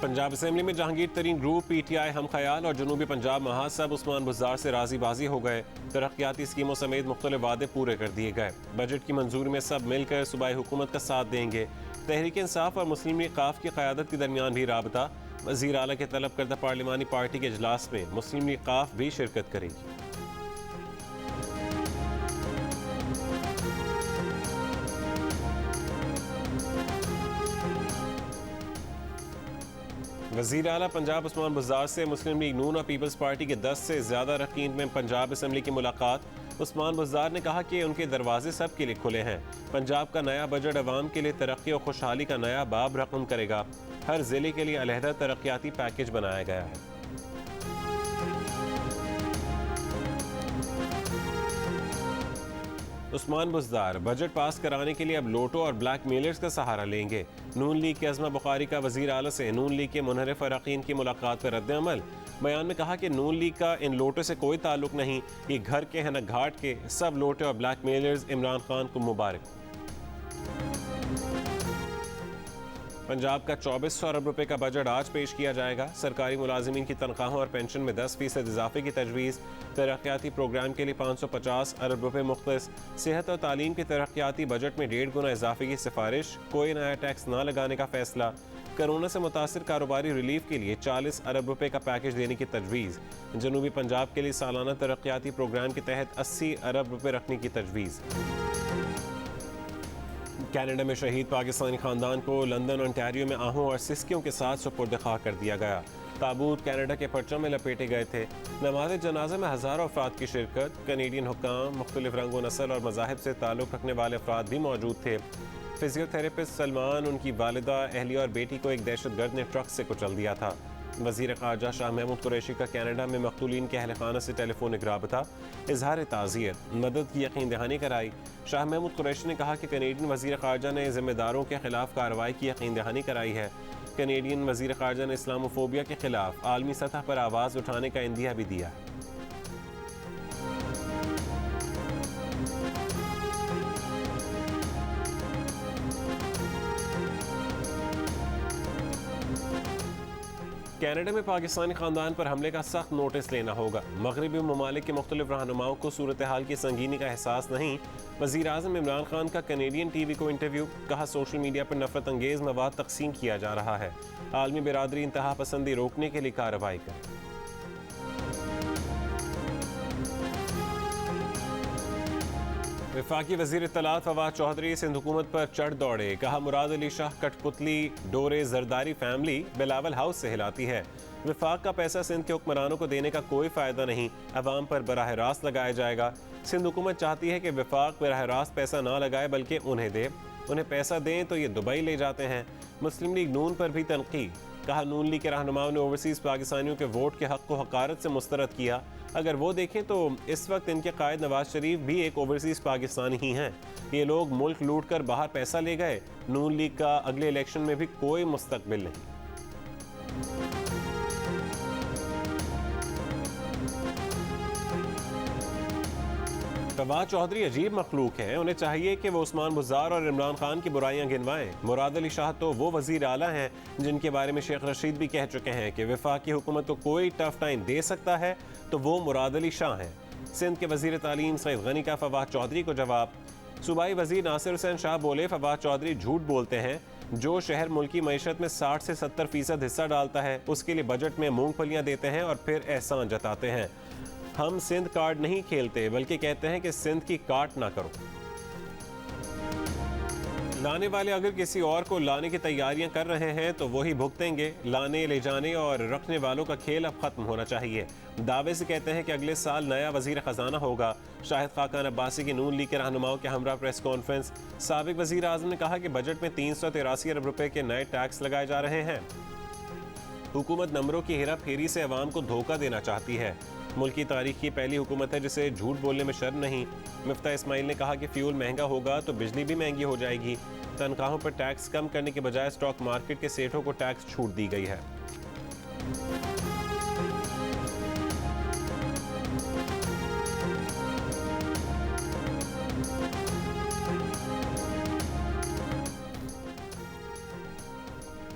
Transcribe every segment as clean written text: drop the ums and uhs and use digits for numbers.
Punjab assembly में जहांगीर तरीन group, PTI हम ख्याल और जनूबी पंजाब महासब उस्मान बुज़दार से राजी बाजी हो गए। तरक्याती स्कीमों समेत मुख्तलिफ वादे पूरे कर दिए गए। बजट की मंजूरी में सब मिलकर सूबाई हुकूमत का साथ देंगे। तहरीक इंसाफ और मुस्लिम लीग काफ की क़यादत के दरमियान भी राबता। वज़ीर आला के तलब करदा पार्लिमानी पार्टी के इजलास में मुस्लिम लीग काफ भी शिरकत करेगी। वज़ीर आला पंजाब उस्मान बुज़दार से मुस्लिम लीग नून और पीपल्स पार्टी के 10 से ज़्यादा अरकान में पंजाब असम्बली की मुलाकात। उस्मान बुज़दार ने कहा कि उनके दरवाजे सब के लिए खुले हैं। पंजाब का नया बजट अवाम के लिए तरक्की और खुशहाली का नया बाब रकम करेगा। हर ज़िले के लिए अलहदा तरक्याती पैकेज बनाया गया है। उस्मान बुज़दार बजट पास कराने के लिए अब लोटो और ब्लैक मेलर्स का सहारा लेंगे। नून लीग के अज़मा बुखारी का वज़ीर आला से नून लीग के मुनहरिफ अरकान की मुलाकात पर रद्द अमल। बयान में कहा कि नून लीग का इन लोटो से कोई ताल्लुक नहीं, ये घर के हैं न घाट के। सब लोटे और ब्लैक मेलर्स इमरान खान को मुबारक। पंजाब का 2400 अरब रुपए का बजट आज पेश किया जाएगा। सरकारी मुलाजिमीन की तनख्वाहों और पेंशन में 10% इजाफे की तजवीज़। तरक्याती प्रोग्राम के लिए 550 अरब रुपए मुख्तस। सेहत और तालीम के तरक्याती बजट में 1.5 गुना इजाफे की सिफारिश। कोई नया टैक्स ना लगाने का फैसला। कोरोना से मुतासिर कारोबारी रिलीफ के लिए 40 अरब रुपए का पैकेज देने की तजवीज़। जनूबी पंजाब के लिए सालाना तरक्याती प्रोग्राम के तहत 80 अरब रुपए रखने की तजवीज़। कनाडा में शहीद पाकिस्तानी खानदान को लंदन ओंटारियो में आहूं और सिस्कियों के साथ सुपुर्द खाक कर दिया गया। ताबूत कनाडा के परचम में लपेटे गए थे। नमाज जनाजा में हज़ारों अफराद की शिरकत। कनेडियन हुक्काम, मुख्तलिफ रंग व नस्ल और मज़ाहिब से ताल्लुक़ रखने वाले अफराद भी मौजूद थे। फिजियोथेरेपिस्ट सलमान, उनकी वालिदा, अहलिया और बेटी को एक दहशतगर्द ने ट्रक से कुचल दिया था। वज़ीर ख़ारजा शाह महमूद कुरैशी का कनाडा में मक़तूलीन के अहल खाना से टेलीफोनिक राबता। इजहार ताज़ियत, मदद की यकीन दहानी कराई। शाह महमूद कुरैशी ने कहा कि कनेडियन वज़ीर ख़ारजा ने ज़िम्मेदारों के खिलाफ कार्रवाई की यकीन दहानी कराई है। कनेडियन वज़ीर ख़ारजा ने इस्लामोफोबिया के खिलाफ आलमी सतह पर आवाज़ उठाने का इंदिया भी दिया है। कनाडा में पाकिस्तानी खानदान पर हमले का सख्त नोटिस लेना होगा। मगरबी ममालिक के मुख्तलिफ रहनुमाओं को सूरत हाल की संगीनी का एहसास नहीं। वज़ीर आज़म इमरान खान का कनेडियन TV को इंटरव्यू। कहा सोशल मीडिया पर नफरत अंगेज मवाद तकसीम किया जा रहा है। आलमी बिरादरी इंतहा पसंदी रोकने के लिए कार्रवाई करे। वफाकी वज़ीर इत्तलात फवाद चौधरी सिंध हुकूमत पर चढ़ दौड़े। कहा मुराद अली शाह कठपुतली डोरे जरदारी फैमिली बिलावल हाउस से हिलाती है। वफाक का पैसा सिंध के हुक्मरानों को देने का कोई फ़ायदा नहीं, अवाम पर बराह रास्त लगाया जाएगा। सिंध हुकूमत चाहती है कि वफाक बराह रास्त पैसा ना लगाए बल्कि उन्हें दे। उन्हें पैसा दें तो ये दुबई ले जाते हैं। मुस्लिम लीग नून पर भी तनकीद। कहा नून लीग के रहनुमाओं ने ओवरसीज़ पाकिस्तानियों के वोट के हक़ को हक़ारत से मुस्तरद किया। अगर वो देखें तो इस वक्त इनके कायद नवाज शरीफ भी एक ओवरसीज़ पाकिस्तानी ही हैं। ये लोग मुल्क लूट कर बाहर पैसा ले गए। नून लीग का अगले इलेक्शन में भी कोई मुस्तकबिल नहीं। फवाद चौधरी अजीब मखलूक हैं। उन्हें चाहिए कि वो उस्मान बुज़दार और इमरान खान की बुराइयां गिनवाएं। मुराद अली शाह तो वो वज़ीर आला हैं जिनके बारे में शेख रशीद भी कह चुके हैं कि वफाकी हुकूमत को कोई टफ टाइम दे सकता है तो वो मुराद अली शाह हैं। सिंध के वज़ीर तालीम सईद गनी का फवाद चौधरी को जवाब। सूबाई वज़ीर नासिर हुसैन शाह बोले फवाद चौधरी झूठ बोलते हैं। जो शहर मुल्की मईशत में 60 से 70% हिस्सा डालता है उसके लिए बजट में मूंगफलियाँ देते हैं और फिर एहसान जताते हैं। हम सिंध कार्ड नहीं खेलते बल्कि कहते हैं कि सिंध की काट ना करो। लाने वाले अगर किसी और को लाने की तैयारियां कर रहे हैं तो वही भुगतेंगे। लाने ले जाने और रखने वालों का खेल अब खत्म होना चाहिए। दावे से कहते हैं कि अगले साल नया वजीर खजाना होगा। शाहिद खाकान अब्बासी की नून लीग के रहनुमाओं के हमरा प्रेस कॉन्फ्रेंस। साबिक वजीर आजम ने कहा कि बजट में 383 अरब रुपए के नए टैक्स लगाए जा रहे हैं। हुकूमत नंबरों की हेरा फेरी से अवाम को धोखा देना चाहती है। मुल्की तारीख की पहली हुकूमत है जिसे झूठ बोलने में शर्म नहीं। मिफ्ता इस्माइल ने कहा कि फ्यूल महंगा होगा तो बिजली भी महंगी हो जाएगी। तनख्वाहों पर टैक्स कम करने के बजाय स्टॉक मार्केट के सेठों को टैक्स छूट दी गई है।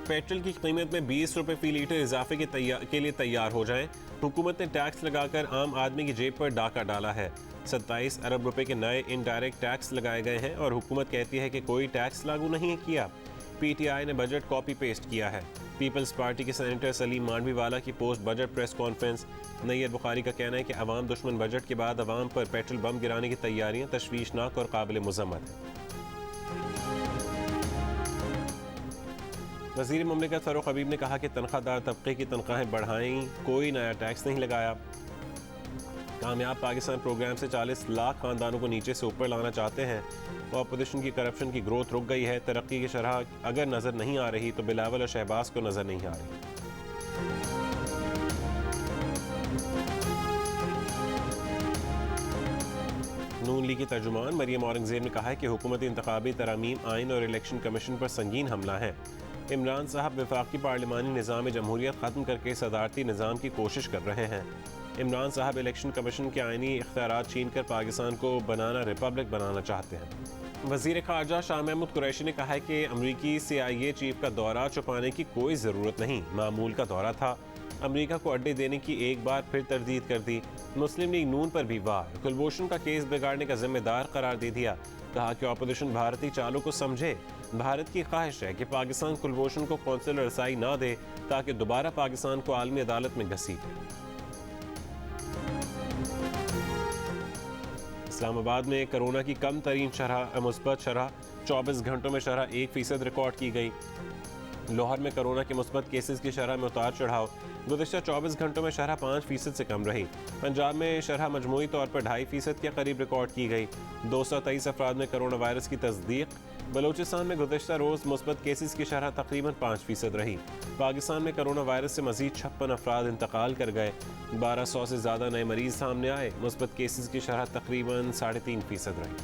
पेट्रोल की कीमत में 20 रुपये फी लीटर इजाफे के लिए तैयार हो जाएं। हुकूमत ने टैक्स लगाकर आम आदमी की जेब पर डाका डाला है। 27 अरब रुपए के नए इनडायरेक्ट टैक्स लगाए गए हैं और हुकूमत कहती है कि कोई टैक्स लागू नहीं किया। पीटीआई ने बजट कॉपी पेस्ट किया है। पीपल्स पार्टी के सेनेटर सलीम मांडवीवाला की post budget press conference. Nayyar Bukhari का कहना है कि अवाम दुश्मन बजट के बाद अवाम पर पेट्रोल बम गिराने की तैयारियां तशवीशनाक और काबिल मुज़म्मत है। वज़ीर मुमलिकत फ़ारूक हबीब ने कहा कि तनख्वाहदार तबके की तनख्वाहें बढ़ाई, कोई नया टैक्स नहीं लगाया। कामयाब पाकिस्तान प्रोग्राम से 40 लाख खानदानों को नीचे से ऊपर लाना चाहते हैं। अपोजिशन की करप्शन की ग्रोथ रुक गई है। तरक्की की शरह अगर नज़र नहीं आ रही तो बिलावल और शहबाज को नज़र नहीं आ रही। नून लीग की तर्जुमान मरियम औरंगजेब ने कहा है कि हुकूमती इंतखाबी तरामीम आइन और इलेक्शन कमीशन पर संगीन हमला है। इमरान साहब वफाकी पार्लिमानी निज़ाम जमहूरियत ख़त्म करके सदारती निज़ाम की कोशिश कर रहे हैं। इमरान साहब इलेक्शन कमीशन के आइनी इख्तियारात छीन कर पाकिस्तान को बनाना रिपब्लिक बनाना चाहते हैं। वज़ीर ख़ारजा शाह महमूद कुरैशी ने कहा है कि अमरीकी CIA चीफ का दौरा छुपाने की कोई ज़रूरत नहीं, मामूल का दौरा था। अमरीका को अड्डे देने की एक बार फिर तरदीद कर दी। मुस्लिम लीग नून पर भी वार, कुलभूषण का केस बिगाड़ने का जिम्मेदार करार दे दिया। कहा कि अपोजिशन भारतीय चालों को समझे। भारत की ख्वाहिश है कि पाकिस्तान कुलभूषण को कौंसिलर रसाई ना दे ताकि दोबारा पाकिस्तान को आलमी अदालत में घसीटे। इस्लामाबाद में कोरोना की कम तरीन शरह मुस्बत शरह 24 घंटों में शरह 1% रिकॉर्ड की गई। लाहौर में कोरोना के मुस्बत केसेस की शरह में उतार चढ़ाव, गुज़िश्ता 24 घंटों में शरह 5% से कम रही। पंजाब में शरह मजमूई तौर पर 2.5% के करीब रिकॉर्ड की गई। 223 अफराद में कोरोना वायरस की तस्दीक। बलूचिस्तान में गुज़िश्ता रोज़ मुस्बत केसेस की शरह तकरीबन 5% रही। पाकिस्तान में कोरोना वायरस से मजीद 56 अफराद इंतकाल कर गए। 1200 से ज़्यादा नए मरीज सामने आए। मुस्बत केसेस की शरह तकरीबन 3.5% रही।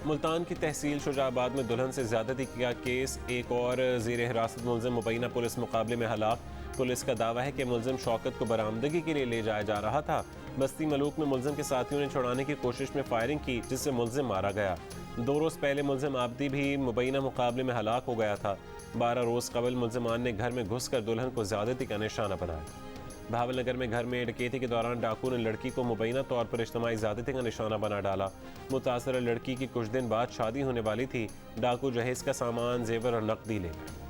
मुल्तान की तहसील शुजाबाद में दुल्हन से ज़्यादती का केस, एक और ज़ेर हिरासत मुलज़िम मुबैना पुलिस मुकाबले में हलाक। पुलिस का दावा है कि मुलज़िम शौकत को बरामदगी के लिए ले जाया जा रहा था। बस्ती मलूक में मुलज़िम के साथियों ने छुड़ाने की कोशिश में फायरिंग की, जिससे मुलज़िम मारा गया। 2 रोज़ पहले मुलज़िम आबदी भी मुबैना मुकाबले में हलाक हो गया था। 12 रोज़ कबल मुलज़िमान ने घर में घुस कर दुल्हन को ज़्यादती का निशाना बनाया। भावलनगर में घर में डकैती के दौरान डाकू ने लड़की को मुबैना तौर पर इज्तिमाई ज़्यादती का निशाना बना डाला। मुतासरा लड़की की कुछ दिन बाद शादी होने वाली थी। डाकू जहेज का सामान, जेवर और नकदी ले गए।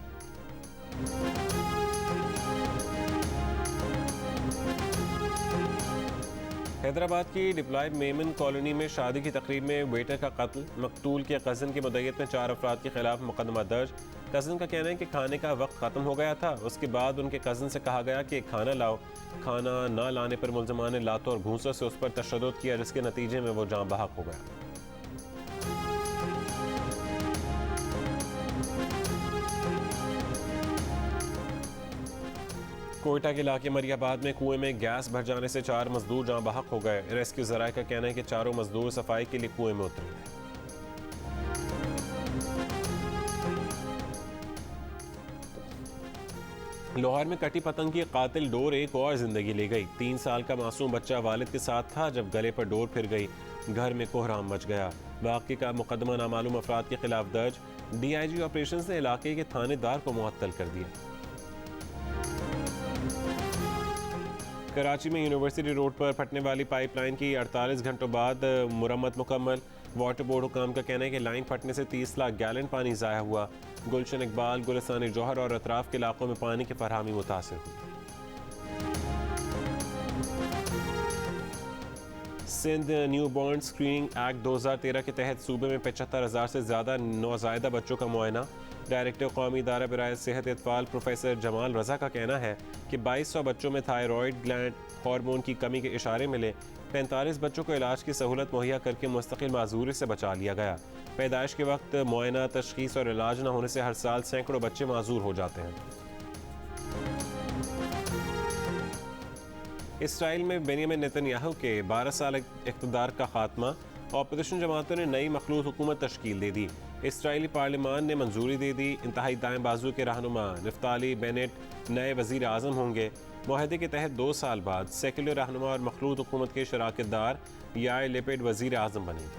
हैदराबाद की डिप्लॉयड मेमन कॉलोनी में शादी की तकरीब में वेटर का कत्ल। मकतूल के कज़न की मुद्दत में 4 अफराद के खिलाफ मुकदमा दर्ज। कज़न का कहना है कि खाने का वक्त ख़त्म हो गया था। उसके बाद उनके कज़न से कहा गया कि खाना लाओ। खाना ना लाने पर मुलज़मान ने लातों और घूंसों से उस पर तशद्दुद किया, जिसके नतीजे में वो जाँ बहक हो गया। कोयटा के इलाके मरियाबाद में कुएं में गैस भर जाने से 4 मजदूर जाँ बहक हो गए। रेस्क्यू ज़राए का कहना है कि चारों मजदूर सफाई के लिए कुएं में उतरे थे। लाहौर में कटी पतंग की कातिल डोर एक और जिंदगी ले गई। 3 साल का मासूम बच्चा वालिद के साथ था जब गले पर डोर फिर गई। घर में कोहराम मच गया। वाक़ई का मुकदमा नामालूम अफराद के खिलाफ दर्ज। DIG ऑपरेशंस ने इलाके के थानेदार को मुअत्तल कर दिया। कराची में यूनिवर्सिटी रोड पर फटने वाली पाइपलाइन की 48 घंटों बाद मुरम्मत मुकम्मल। वाटर बोर्ड हुकाम का कहना है कि लाइन फटने से 30 लाख गैलन पानी ज़ाया हुआ। गुलशन इकबाल, गुलिस्तान जौहर और अतराफ के इलाकों में पानी की फरहमी मुतासिर हुई। Sindh new born screening act 2013 के तहत सूबे में 75,000 से ज़्यादा नौज़ायदा बच्चों का मुआयना। डायरेक्टर कौमी इदारा बराए सेहत इत्फाल प्रोफेसर जमाल रज़ा का कहना है कि 2200 बच्चों में थायराइड ग्लैंड हार्मोन की कमी के इशारे मिले। 45 बच्चों को इलाज की सहूलत मुहैया करके मुस्तकिल माजूरी से बचा लिया गया। पैदाइश के वक्त मुआयना, तशखीस और इलाज न होने से हर साल सैकड़ों बच्चे माजूर हो जाते हैं। इसराइल में बेनियामिन नेतन्याहू के 12 साल इक़्तिदार का खात्मा। अपोजिशन जमातों ने नई मखलूत हुकूमत तश्कील दे दी। इसराइली पार्लिमान ने मंजूरी दे दी। इंतहाई दाएं बाजू के रहनुमा नफ्ताली बेनेट नए वज़ीर आज़म होंगे। मुआहदे के तहत 2 साल बाद सेकुलर रहनुमा और मखलूत हुकूमत के शराकतदार यार लिपिड वज़ीर आज़म बनेंगे।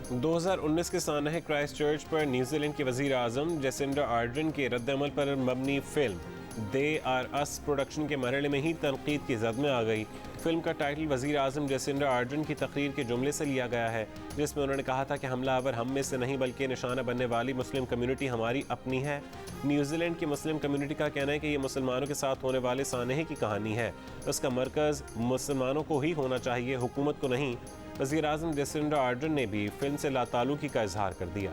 2019 के सानहे क्राइस्ट चर्च पर न्यूजीलैंड के वजीर आजम जेसिंडा आर्डर्न के रद्दअमल पर मबनी film they are us production के मरहले में ही तनकीद की जद में आ गई। फिल्म का टाइटल वजीर आजम जेसिंडा आर्डर्न की तकरीर के जुमले से लिया गया है, जिसमें उन्होंने कहा था कि हमलावर हम में से नहीं बल्कि निशाना बनने वाली मुस्लिम कम्युनिटी हमारी अपनी है। न्यूजीलैंड की मुस्लिम कम्युनिटी का कहना है कि ये मुसलमानों के साथ होने वाले सानहे की कहानी है, उसका मरकज़ मुसलमानों को ही होना चाहिए, हुकूमत को नहीं। वज़ीर आज़म जेसिंडा आर्डर्न ने भी फिल्म से लाताल्लुकी का इजहार कर दिया।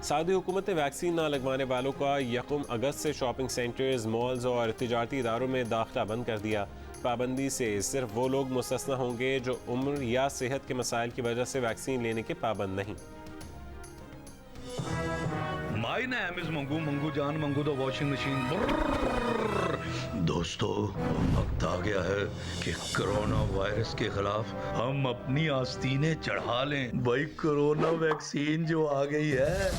सऊदी हुकूमत ने वैक्सीन ना लगवाने वालों का 1 अगस्त से शॉपिंग सेंटर्स, मॉल्स और तिजारती इदारों में दाखिला बंद कर दिया। पाबंदी से सिर्फ वो लोग मुस्तस्ना होंगे जो उम्र या सेहत के मसाइल की वजह से वैक्सीन लेने के पाबंद नहीं। My name is Mangu Mangu जान मंगू द वॉशिंग मशीन। दोस्तों, वक्त आ गया है कि कोरोना वायरस के खिलाफ हम अपनी आस्तीनें चढ़ा लें। भाई कोरोना वैक्सीन जो आ गई है।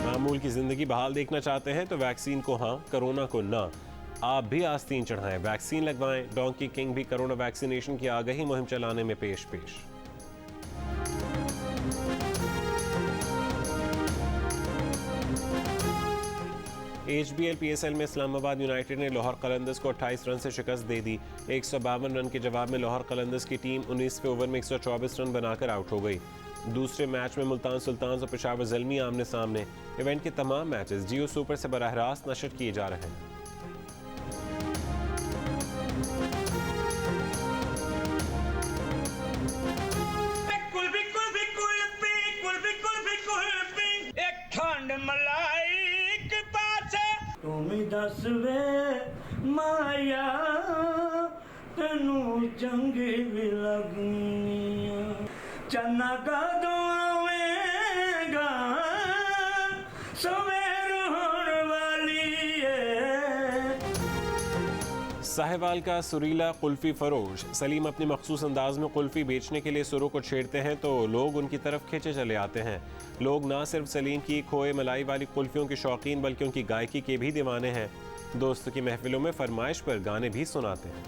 मामूल की जिंदगी बहाल देखना चाहते हैं तो वैक्सीन को हाँ, कोरोना को ना। आप भी आस्तीन चढ़ाएं, वैक्सीन लगवाएं। डोंकी किंग भी कोरोना वैक्सीनेशन की आगाही मुहिम चलाने में पेश। HBL PSL में इस्लामाबाद यूनाइटेड ने लाहौर कलंदर्स को 28 रन से शिकस्त दे दी। 152 रन के जवाब में लाहौर कलंदर्स की टीम 19वें ओवर में 124 रन बनाकर आउट हो गई। दूसरे मैच में मुल्तान सुल्तान्स और पेशावर ज़ल्मी आमने सामने। इवेंट के तमाम मैचेस जियो सुपर से बराह रास्त नशर किए जा रहे हैं। दस वे माया तेनू चंगी भी लगनी चन्ना का दुआवेगा सवेर होने वाली है। साहिवाल का सुरीला कुल्फी फरोश सलीम अपने मखसूस अंदाज में कुल्फी बेचने के लिए सुरों को छेड़ते हैं तो लोग उनकी तरफ खींचे चले आते हैं। लोग ना सिर्फ सलीम की खोए मलाई वाली कुल्फियों के शौकीन बल्कि उनकी गायकी के भी दीवाने हैं। दोस्तों की महफिलों में फरमाइश पर गाने भी सुनाते हैं।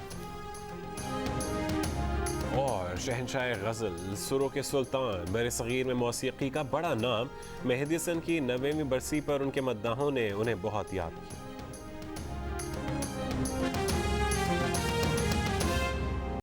और शहंशाह गज़ल सुरों के सुल्तान बरसगीर में मौसीकी का बड़ा नाम मेहदी हसन की 90वीं बरसी पर उनके मद्दाहों ने उन्हें बहुत याद किया।